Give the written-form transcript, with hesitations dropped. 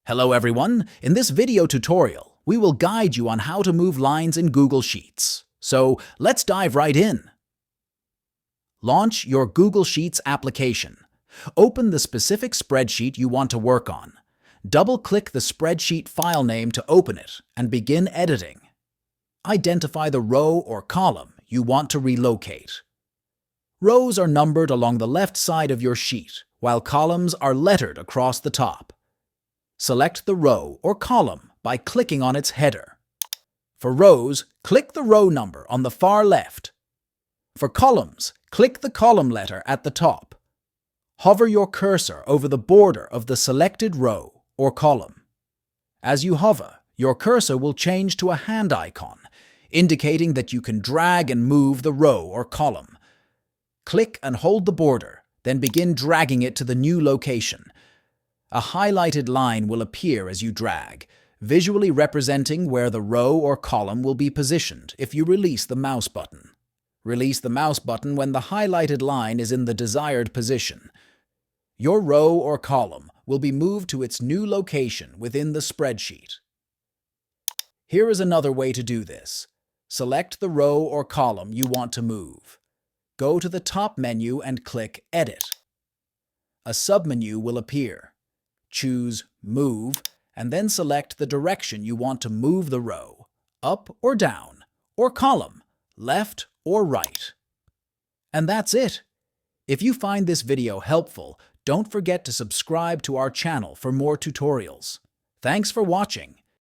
Hello everyone! In this video tutorial, we will guide you on how to move lines in Google Sheets. So let's dive right in. Launch your Google Sheets application. Open the specific spreadsheet you want to work on. Double-click the spreadsheet file name to open it and begin editing. Identify the row or column you want to relocate. Rows are numbered along the left side of your sheet, while columns are lettered across the top. Select the row or column by clicking on its header. For rows, click the row number on the far left. For columns, click the column letter at the top. Hover your cursor over the border of the selected row or column. As you hover, your cursor will change to a hand icon, indicating that you can drag and move the row or column. Click and hold the border, then begin dragging it to the new location. A highlighted line will appear as you drag, visually representing where the row or column will be positioned if you release the mouse button. Release the mouse button when the highlighted line is in the desired position. Your row or column will be moved to its new location within the spreadsheet. Here is another way to do this. Select the row or column you want to move. Go to the top menu and click Edit. A submenu will appear. Choose Move, and then select the direction you want to move the row, up or down, or column, left or right. And that's it. If you find this video helpful, don't forget to subscribe to our channel for more tutorials. Thanks for watching.